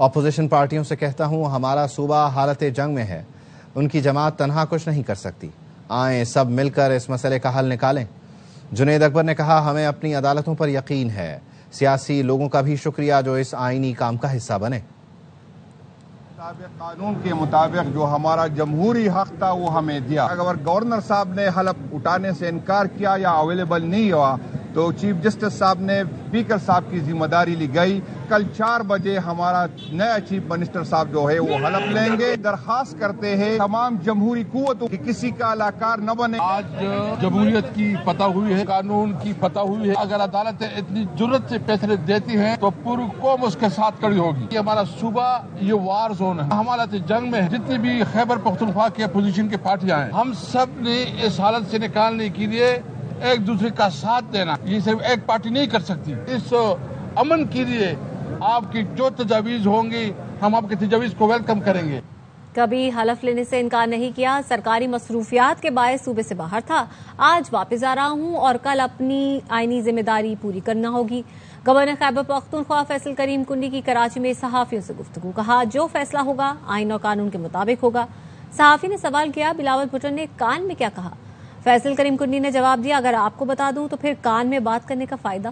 Opposition پارٹیوں سے کہتا ہوں ہمارا صوبہ حالت جنگ میں ہے، ان کی جماعت تنہا کچھ نہیں کر سکتی، آئیں سب مل کر اس مسئلے کا حل نکالیں۔ جنید اکبر نے کہا ہمیں اپنی عدالتوں پر یقین ہے، سیاسی لوگوں کا بھی شکریہ جو اس آئینی کام کا حصہ بنے۔ قانون کے مطابق جو ہمارا جمہوری حق تھا وہ ہمیں دیا۔ اگر گورنر صاحب نے حلف اٹھانے سے انکار کیا یا اویلیبل نہیں ہوا تو چیف جسٹس صاحب نے اسپیکر صاحب کی ذمہ داری لی گئی۔ کل 4 بجے ہمارا نیا چیف منسٹر صاحب جو ہے وہ حلف لیں گے۔ درخواست کرتے ہیں تمام جمہوری قوتوں کہ کسی کا علاقار نہ بنے۔ آج جمہوریت کی فتح ہوئی ہے، قانون کی فتح ہوئی ہے۔ اگر عدالتیں اتنی جرت سے فیصلے دیتی ہیں تو پوری قوم اس کے ساتھ کھڑی ہوگی۔ یہ ہمارا صوبہ یہ وار زون ہے، ہم حالت جنگ میں جتنی بھی خیبر پختونخوا کے اپوزیشن کی پارٹیاں ہیں، ہم سب نے اس حالت سے نکالنے کے لیے ایک دوسرے کا ساتھ دینا، یہ صرف ایک پارٹی نہیں کر سکتی۔ اس امن کے لیے آپ کی جو تجاویز ہوں گی ہم آپ کی تجاویز کو ویلکم کریں گے۔ کبھی حلف لینے سے انکار نہیں کیا، سرکاری مصروفیات کے باعث صوبے سے باہر تھا، آج واپس آ رہا ہوں اور کل اپنی آئینی ذمہ داری پوری کرنا ہوگی۔ گورنر خیبر پختونخوا فیصل کریم کنڈی کی کراچی میں صحافیوں سے گفتگو، کہا جو فیصلہ ہوگا آئین اور قانون کے مطابق ہوگا۔ صحافی نے سوال کیا بلاول بھٹو نے کان میں کیا کہا، فیصل کریم کنڈی نے جواب دیا اگر آپ کو بتا دوں تو پھر کان میں بات کرنے کا فائدہ۔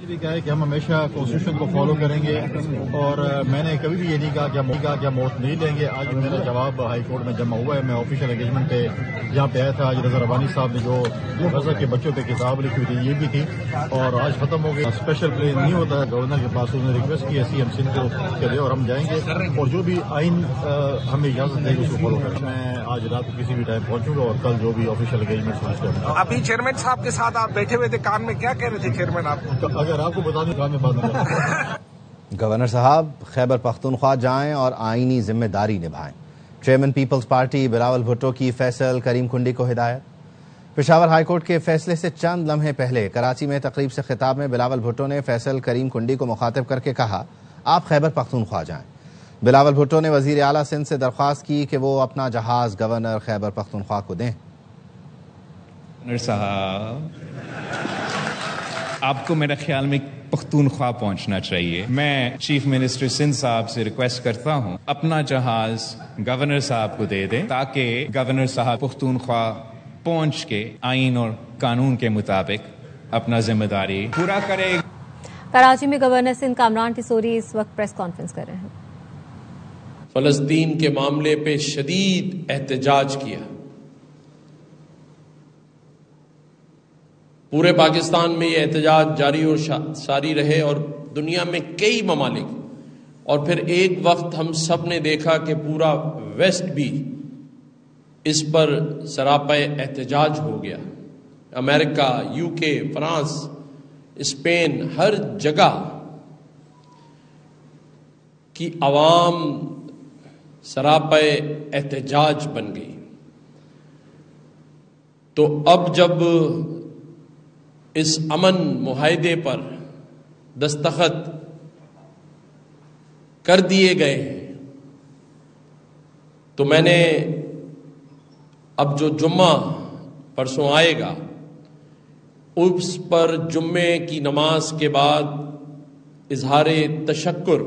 یہ بھی کہا ہے کہ ہم ہمیشہ کانسٹیٹیوشن کو فالو کریں گے اور میں نے کبھی بھی یہ نہیں کہا کہ ہم موت نہیں لیں گے۔ آج میرا جواب ہائی کورٹ میں جمع ہوا ہے، میں آفیشیل انگیجمنٹ پہ جہاں پہ آیا تھا، آج رضا ربانی صاحب نے جو غزہ کے بچوں پہ کتاب لکھی ہوئی تھی یہ بھی تھی اور آج ختم ہو گئی۔ اسپیشل پلین نہیں ہوتا ہے، گورنر کے پاس انہوں نے ریکویسٹ کی سی ایم سندھ کو کرے اور ہم جائیں گے اور جو بھی آئین ہمیں اجازت دے گی اس کو فالو کریں۔ میں آج رات کو کسی بھی ٹائم پہنچوں گا اور کل جو بھی آفیشیل انگیجمنٹ کروں گا۔ ابھی چیئرمین صاحب کے ساتھ آپ بیٹھے ہوئے تھے، کان میں کیا کہہ رہے تھے چیئرمین آپ کو؟ اگر آپ کو بتا دوں کان میں بات نہیں۔ گورنر صاحب خیبر پختونخوا جائیں اور آئینی ذمہ داری نبھائیں، chairman Peoples party Bilawal Bhutto کی فیصل کریم کنڈی کو ہدایت۔ پشاور ہائی کورٹ کے فیصلے سے چند لمحے پہلے کراچی میں تقریب سے خطاب میں بلاول بھٹو نے فیصل کریم کنڈی کو مخاطب کر کے کہا آپ خیبر پختونخوا جائیں۔ بلاول بھٹو نے وزیر اعلیٰ سندھ سے درخواست کی کہ وہ اپنا جہاز گورنر خیبر پختونخوا کو دیں۔ گورنر صاحب آپ کو میرے خیال میں پختونخوا پہنچنا چاہیے۔ میں چیف منسٹر سندھ صاحب سے ریکویسٹ کرتا ہوں اپنا جہاز گورنر صاحب کو دے دیں تاکہ گورنر صاحب پختونخوا پہنچ کے آئین اور قانون کے مطابق اپنا ذمہ داری پورا کرے۔ کراچی میں گورنر سندھ کامران ٹیسوری اس وقت پریس کانفرنس کر رہے ہیں۔ فلسطین کے معاملے پہ شدید احتجاج کیا، پورے پاکستان میں یہ احتجاج جاری اور ساری رہے اور دنیا میں کئی ممالک، اور پھر ایک وقت ہم سب نے دیکھا کہ پورا ویسٹ بھی اس پر سراپے احتجاج ہو گیا۔ امریکہ، یو کے، فرانس، اسپین، ہر جگہ کی عوام سراپے احتجاج بن گئی۔ تو اب جب اس امن معاہدے پر دستخط کر دیے گئے ہیں تو میں نے اب جو جمعہ پرسوں آئے گا اس پر جمعے کی نماز کے بعد اظہار تشکر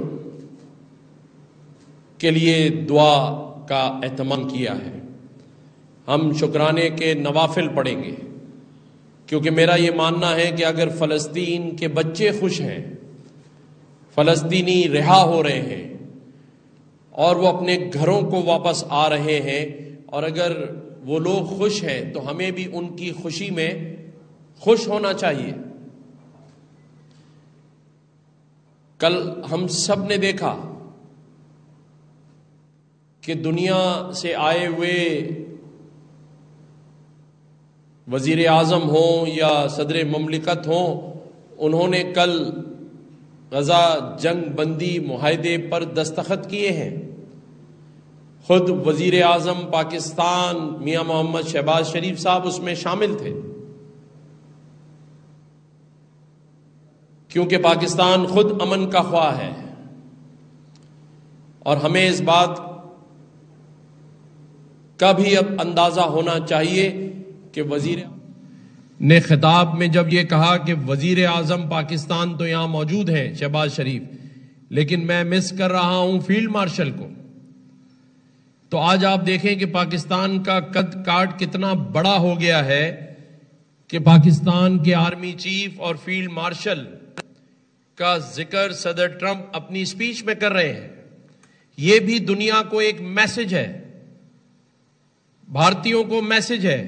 کے لیے دعا کا اہتمام کیا ہے۔ ہم شکرانے کے نوافل پڑھیں گے کیونکہ میرا یہ ماننا ہے کہ اگر فلسطین کے بچے خوش ہیں، فلسطینی رہا ہو رہے ہیں اور وہ اپنے گھروں کو واپس آ رہے ہیں، اور اگر وہ لوگ خوش ہیں تو ہمیں بھی ان کی خوشی میں خوش ہونا چاہیے۔ کل ہم سب نے دیکھا کہ دنیا سے آئے ہوئے وزیر اعظم ہوں یا صدر مملکت ہوں، انہوں نے کل غزہ جنگ بندی معاہدے پر دستخط کیے ہیں۔ خود وزیر اعظم پاکستان میاں محمد شہباز شریف صاحب اس میں شامل تھے، کیونکہ پاکستان خود امن کا خواہ ہے، اور ہمیں اس بات کا بھی اب اندازہ ہونا چاہیے کہ وزیر نے خطاب میں جب یہ کہا کہ وزیر اعظم پاکستان تو یہاں موجود ہیں شہباز شریف، لیکن میں مس کر رہا ہوں فیلڈ مارشل کو. تو آج آپ دیکھیں کہ پاکستان کا قد کاٹ کتنا بڑا ہو گیا ہے کہ پاکستان کے آرمی چیف اور فیلڈ مارشل کا ذکر صدر ٹرمپ اپنی سپیچ میں کر رہے ہیں. یہ بھی دنیا کو ایک میسج ہے، بھارتیوں کو میسج ہے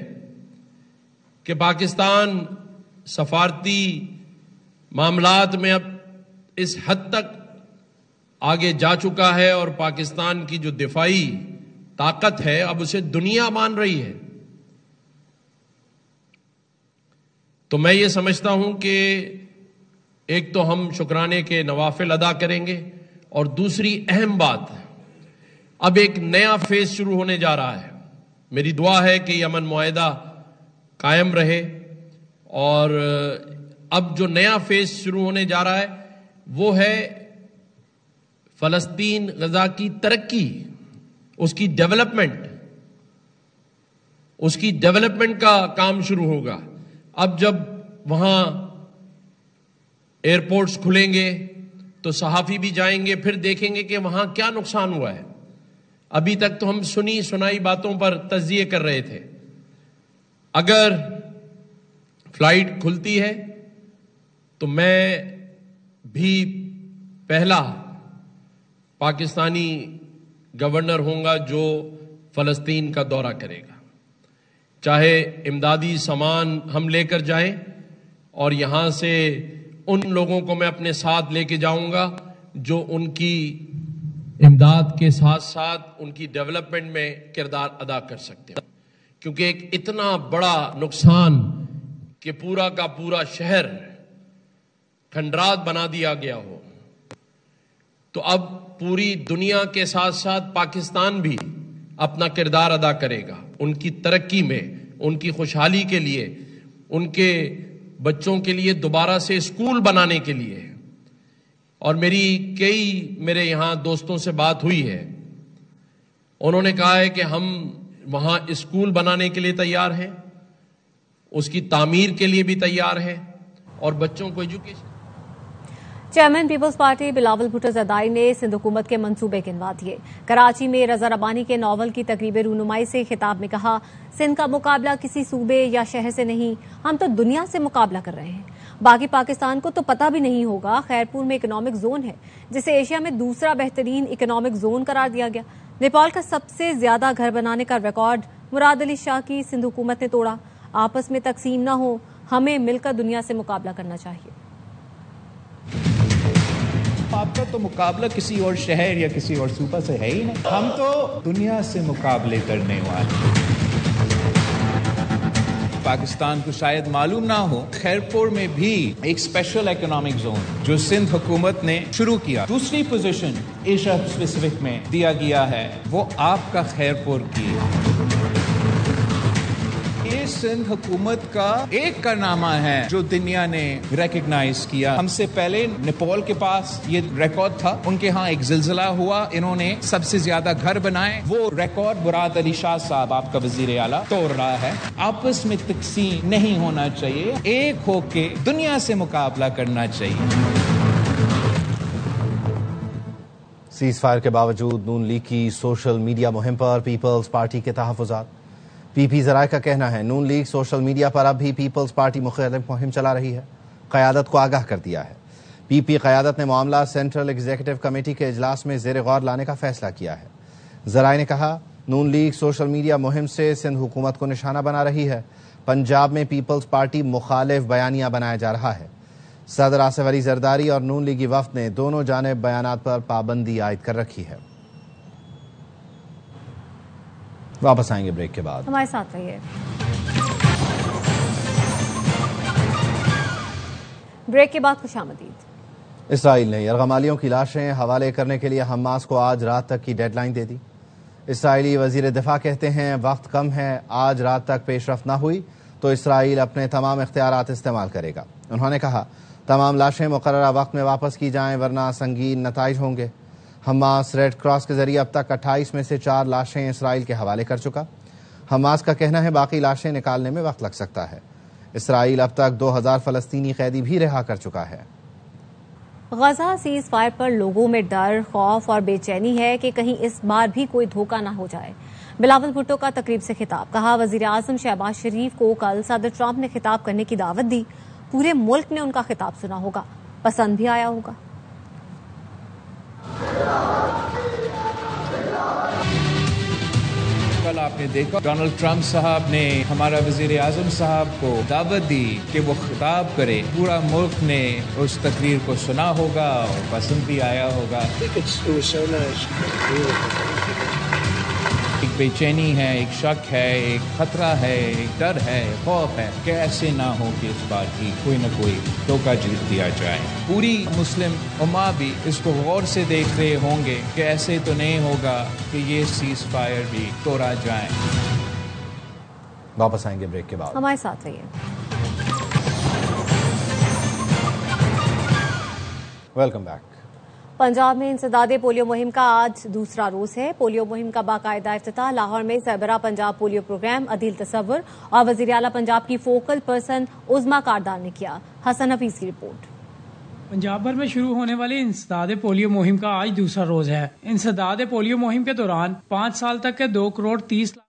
کہ پاکستان سفارتی معاملات میں اب اس حد تک آگے جا چکا ہے اور پاکستان کی جو دفاعی طاقت ہے اب اسے دنیا مان رہی ہے. تو میں یہ سمجھتا ہوں کہ ایک تو ہم شکرانے کے نوافل ادا کریں گے، اور دوسری اہم بات، اب ایک نیا فیز شروع ہونے جا رہا ہے. میری دعا ہے کہ یہ امن معاہدہ قائم رہے، اور اب جو نیا فیز شروع ہونے جا رہا ہے وہ ہے فلسطین غزہ کی ترقی، اس کی ڈیولپمنٹ کا کام شروع ہوگا. اب جب وہاں ایئرپورٹس کھلیں گے تو صحافی بھی جائیں گے، پھر دیکھیں گے کہ وہاں کیا نقصان ہوا ہے. ابھی تک تو ہم سنی سنائی باتوں پر تجزیے کر رہے تھے. اگر فلائٹ کھلتی ہے تو میں بھی پہلا پاکستانی گورنر ہوں گا جو فلسطین کا دورہ کرے گا. چاہے امدادی سامان ہم لے کر جائیں، اور یہاں سے ان لوگوں کو میں اپنے ساتھ لے کے جاؤں گا جو ان کی امداد کے ساتھ ساتھ ان کی ڈیولپمنٹ میں کردار ادا کر سکتے ہیں. کیونکہ ایک اتنا بڑا نقصان کہ پورا کا پورا شہر کھنڈرات بنا دیا گیا ہو، تو اب پوری دنیا کے ساتھ ساتھ پاکستان بھی اپنا کردار ادا کرے گا ان کی ترقی میں، ان کی خوشحالی کے لیے، ان کے بچوں کے لیے دوبارہ سے اسکول بنانے کے لیے. اور میرے یہاں دوستوں سے بات ہوئی ہے، انہوں نے کہا ہے کہ ہم وہاں اسکول بنانے کے لیے تیار ہیں، اس کی تعمیر کے لیے بھی تیار ہیں، اور بچوں کو education. Chairman Peoples party Bilawal Bhutto Zardari نے سندھ حکومت کے منصوبے گنوا دیے. کراچی میں رضا ربانی کے ناول کی تقریب رونمائی سے خطاب میں کہا، سندھ کا مقابلہ کسی صوبے یا شہر سے نہیں، ہم تو دنیا سے مقابلہ کر رہے ہیں. باقی پاکستان کو تو پتہ بھی نہیں ہوگا خیرپور میں اکنامک زون ہے جسے ایشیا میں دوسرا بہترین اکنامک زون قرار دیا گیا. نیپال کا سب سے زیادہ گھر بنانے کا ریکارڈ مراد علی شاہ کی سندھ حکومت نے توڑا. آپس میں تقسیم نہ ہو، ہمیں مل کر دنیا سے مقابلہ کرنا چاہیے. آپ کا تو مقابلہ کسی اور شہر یا کسی اور صوبہ سے ہے ہی نہیں، ہم تو دنیا سے مقابلے کرنے والے. پاکستان کو شاید معلوم نہ ہو، خیرپور میں بھی ایک اسپیشل اکنامک زون جو سندھ حکومت نے شروع کیا، دوسری پوزیشن ایشیا پیسفک میں دیا گیا ہے، وہ آپ کا خیرپور کی. یہ سندھ حکومت کا ایک کارنامہ ہے جو دنیا نے ریکگنائز کیا. ہم سے پہلے نیپال کے پاس یہ ریکارڈ تھا، ان کے ہاں ایک زلزلہ ہوا، انہوں نے سب سے زیادہ گھر بنائے. وہ ریکارڈ مراد علی شاہ صاحب آپ کا وزیر اعلیٰ توڑ رہا ہے. آپس میں تقسیم نہیں ہونا چاہیے، ایک ہو کے دنیا سے مقابلہ کرنا چاہیے. سیز فائر کے باوجود نون لیگ کی سوشل میڈیا مہم پر پیپلز پارٹی کے تحفظات. پی پی ذرائع کا کہنا ہے نون لیگ سوشل میڈیا پر اب بھی پیپلز پارٹی مخالف مہم چلا رہی ہے، قیادت کو آگاہ کر دیا ہے. پی پی قیادت نے معاملہ سینٹرل ایگزیکٹو کمیٹی کے اجلاس میں زیر غور لانے کا فیصلہ کیا ہے. ذرائع نے کہا نون لیگ سوشل میڈیا مہم سے سندھ حکومت کو نشانہ بنا رہی ہے. پنجاب میں پیپلز پارٹی مخالف بیانیہ بنایا جا رہا ہے. صدر آصف علی زرداری اور نون لیگی وفد نے دونوں جانب بیانات پر پابندی عائد کر رکھی ہے. واپس آئیں گے بریک کے بعد، ہمارے ساتھ رہیے. بریک کے بعد خوش آمدید. اسرائیل نے یرغمالیوں کی لاشیں حوالے کرنے کے لیے حماس کو آج رات تک کی ڈیڈ لائن دے دی. اسرائیلی وزیر دفاع کہتے ہیں وقت کم ہے، آج رات تک پیش رفت نہ ہوئی تو اسرائیل اپنے تمام اختیارات استعمال کرے گا. انہوں نے کہا تمام لاشیں مقررہ وقت میں واپس کی جائیں ورنہ سنگین نتائج ہوں گے. حماس ریڈ کراس کے ذریعے اب تک 28 میں سے 4 لاشیں اسرائیل کے حوالے کر چکا. حماس کا کہنا ہے باقی لاشیں نکالنے میں وقت لگ سکتا ہے. اسرائیل اب تک 2000 فلسطینی قیدی بھی رہا کر چکا ہے. غزہ سیز فائر پر لوگوں میں ڈر، خوف اور بے چینی ہے کہ کہیں اس بار بھی کوئی دھوکہ نہ ہو جائے۔ بلاول بھٹو کا تقریب سے خطاب، کہا وزیر اعظم شہباز شریف کو کل صدر ٹرمپ نے خطاب کرنے کی دعوت دی، پورے ملک نے ان کا خطاب سنا ہوگا، پسند بھی آیا ہوگا۔ کل آپ نے دیکھا ڈونلڈ ٹرمپ صاحب نے ہمارا وزیر اعظم صاحب کو دعوت دی کہ وہ خطاب کرے، پورا ملک نے اس تقریر کو سنا ہوگا اور پسند بھی آیا ہوگا۔ ایک بے چینی ہے، ایک شک ہے، ایک خطرہ ہے، ایک ڈر ہے، خوف ہے کہ ایسے نہ ہو کہ اس بار بھی کوئی نہ کوئی دھوکہ دیا جائے۔ پوری مسلم امہ بھی اس کو غور سے دیکھ رہے ہوں گے کہ ایسے تو نہیں ہوگا کہ یہ سیز فائر بھی توڑا جائے۔ واپس آئیں گے بریک کے بعد، ہمارے ساتھ رہیے۔ Welcome back. پنجاب میں انسداد پولیو مہم کا آج دوسرا روز ہے۔ پولیو مہم کا باقاعدہ افتتاح لاہور میں سربراہ پنجاب پولیو پروگرام عدیل تصور اور وزیر اعلیٰ پنجاب کی فوکل پرسن عظما کاردار نے کیا۔ حسن حفیظ کی رپورٹ۔ پنجاب بھر میں شروع ہونے والی انسداد پولیو مہم کا آج دوسرا روز ہے۔ انسداد پولیو مہم کے دوران 5 سال تک کے 2 کروڑ 30 لاکھ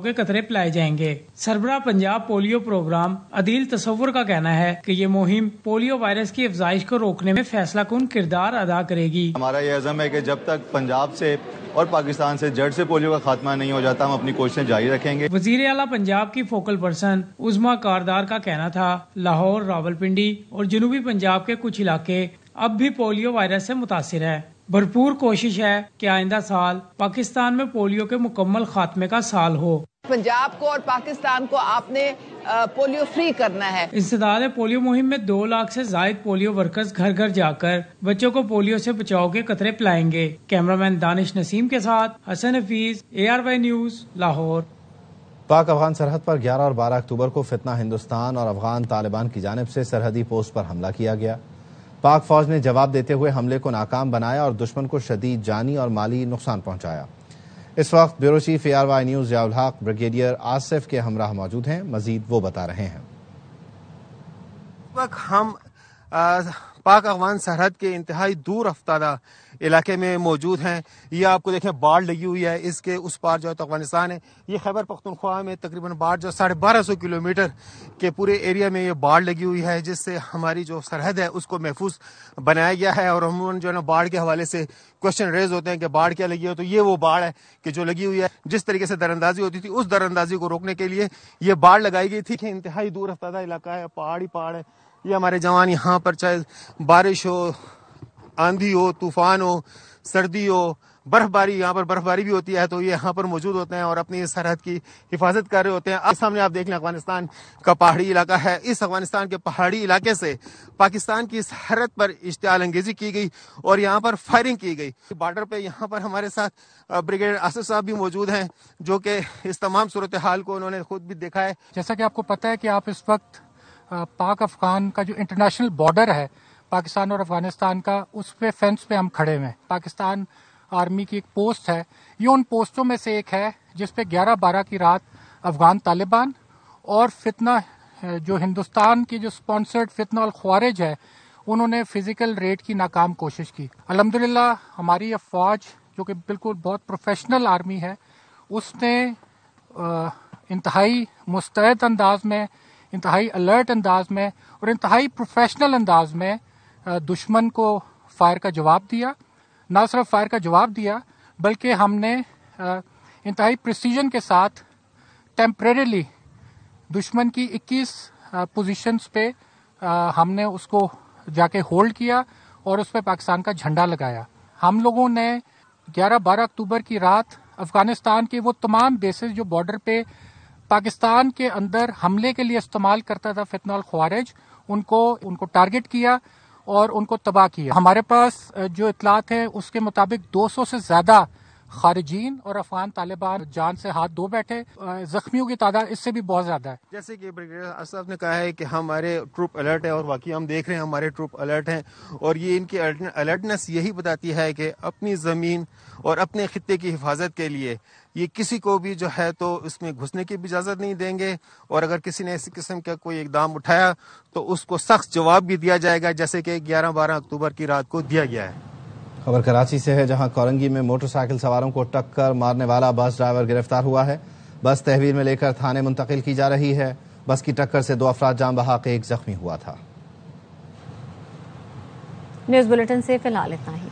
کے قطرے پلائے جائیں گے۔ سربراہ پنجاب پولیو پروگرام عدیل تصور کا کہنا ہے کہ یہ مہم پولیو وائرس کی افزائش کو روکنے میں فیصلہ کن کردار ادا کرے گی۔ ہمارا یہ عزم ہے کہ جب تک پنجاب سے اور پاکستان سے جڑ سے پولیو کا خاتمہ نہیں ہو جاتا، ہم اپنی کوششیں جاری رکھیں گے۔ وزیر اعلیٰ پنجاب کی فوکل پرسن عظما کاردار کا کہنا تھا لاہور، راولپنڈی اور جنوبی پنجاب کے کچھ علاقے اب بھی پولیو وائرس سے متاثر ہے۔ بھرپور کوشش ہے کہ آئندہ سال پاکستان میں پولیو کے مکمل خاتمے کا سال ہو۔ پنجاب کو اور پاکستان کو آپ نے پولیو فری کرنا ہے۔ انسداد پولیو مہم میں 2 لاکھ سے زائد پولیو ورکرز گھر گھر جا کر بچوں کو پولیو سے بچاؤ کے قطرے پلائیں گے۔ کیمرامین دانش نسیم کے ساتھ حسن حفیظ، ARY نیوز، لاہور۔ پاک افغان سرحد پر 11 اور 12 اکتوبر کو فتنہ ہندوستان اور افغان طالبان کی جانب سے سرحدی پوسٹ پر حملہ کیا گیا۔ پاک فوج نے جواب دیتے ہوئے حملے کو ناکام بنایا اور دشمن کو شدید جانی اور مالی نقصان پہنچایا۔ اس وقت bureau chief ARY news Zia الحق بریگیڈیئر آصف کے ہمراہ موجود ہیں، مزید وہ بتا رہے ہیں۔ ہم پاک افغان سرحد کے انتہائی دور افتادہ علاقے میں موجود ہیں۔ یہ آپ کو دیکھیں باڑ لگی ہوئی ہے، اس کے اس پار جو ہے تو افغانستان ہے۔ یہ خیبر پختونخوا میں تقریباً باڑ جو 1250 کلومیٹر کے پورے ایریا میں یہ باڑ لگی ہوئی ہے، جس سے ہماری جو سرحد ہے اس کو محفوظ بنایا گیا ہے۔ اور عموماً جو ہے نا باڑ کے حوالے سے کوشچن ریز ہوتے ہیں کہ باڑ کیا لگی ہے، تو یہ وہ باڑ ہے کہ جو لگی ہوئی ہے۔ جس طریقے سے دراندازی ہوتی تھی اس دراندازی کو روکنے کے لیے یہ باڑ لگائی گئی تھی۔ کہ انتہائی دور افتادہ علاقہ ہے، پہاڑی پہاڑ ہے۔ یہ ہمارے جوان یہاں پر چاہے بارش ہو، آندھی ہو، طوفان ہو، سردی ہو، برف باری، یہاں پر برف باری بھی ہوتی ہے، تو یہ یہاں پر موجود ہوتے ہیں اور اپنی سرحد کی حفاظت کر رہے ہوتے ہیں۔ آپ سامنے آپ دیکھ لیں افغانستان کا پہاڑی علاقہ ہے۔ اس افغانستان کے پہاڑی علاقے سے پاکستان کی سرحد پر اشتعال انگیزی کی گئی اور یہاں پر فائرنگ کی گئی۔ بارڈر پہ یہاں پر ہمارے ساتھ بریگیڈیئر آصف صاحب بھی موجود ہیں، جو کہ اس تمام صورتحال کو انہوں نے خود بھی دیکھا ہے۔ جیسا کہ آپ کو پتہ ہے کہ آپ اس وقت پاک افغان کا جو انٹرنیشنل بارڈر ہے پاکستان اور افغانستان کا، اس پہ فینس پہ ہم کھڑے ہوئے ہیں۔ پاکستان آرمی کی ایک پوسٹ ہے، یہ ان پوسٹوں میں سے ایک ہے جس پہ 11/12 کی رات افغان طالبان اور فتنہ جو ہندوستان کی جو سپانسرڈ فتنہ الخوارج ہے، انہوں نے فزیکل ریڈ کی ناکام کوشش کی۔ الحمدللہ ہماری افواج جو کہ بالکل بہت پروفیشنل آرمی ہے، اس نے انتہائی مستعد انداز میں، انتہائی الرٹ انداز میں اور انتہائی پروفیشنل انداز میں دشمن کو فائر کا جواب دیا۔ نہ صرف فائر کا جواب دیا بلکہ ہم نے انتہائی پریسیجن کے ساتھ ٹیمپریریلی دشمن کی 21 پوزیشنز پہ ہم نے اس کو جا کے ہولڈ کیا اور اس پہ پاکستان کا جھنڈا لگایا۔ ہم لوگوں نے 11-12 اکتوبر کی رات افغانستان کے وہ تمام بیسز جو بارڈر پہ پاکستان کے اندر حملے کے لیے استعمال کرتا تھا فتنہ الخوارج، ان کو ٹارگٹ کیا اور ان کو تباہ کیا۔ ہمارے پاس جو اطلاعات ہیں اس کے مطابق 200 سے زیادہ خارجین اور افغان طالبان جان سے ہاتھ دھو بیٹھے. زخمیوں کی تعداد اس سے بھی بہت زیادہ ہے. جیسے کہ بریگیڈیئر اسد نے کہا ہے کہ ہمارے ٹروپ الرٹ ہے، اور واقعی ہم دیکھ رہے ہیں ہمارے ٹروپ الرٹ ہیں، اور یہ ان کی الرٹنس یہی بتاتی ہے کہ اپنی زمین اور اپنے خطے کی حفاظت کے لیے یہ کسی کو بھی جو ہے تو اس میں گھسنے کی بھی اجازت نہیں دیں گے، اور اگر کسی نے اسی قسم کا کوئی اقدام اٹھایا تو اس کو سخت جواب بھی دیا جائے گا، جیسے کہ 11-12 اکتوبر کی رات کو دیا گیا ہے. خبر کراچی سے ہے، جہاں کورنگی میں موٹر سائیکل سواروں کو ٹکر مارنے والا بس ڈرائیور گرفتار ہوا ہے. بس تحویل میں لے کر تھانے منتقل کی جا رہی ہے. بس کی ٹکر سے 2 افراد جاں بحق، 1 زخمی ہوا تھا. نیوز بلیٹن سے فی الحال اتنا ہی.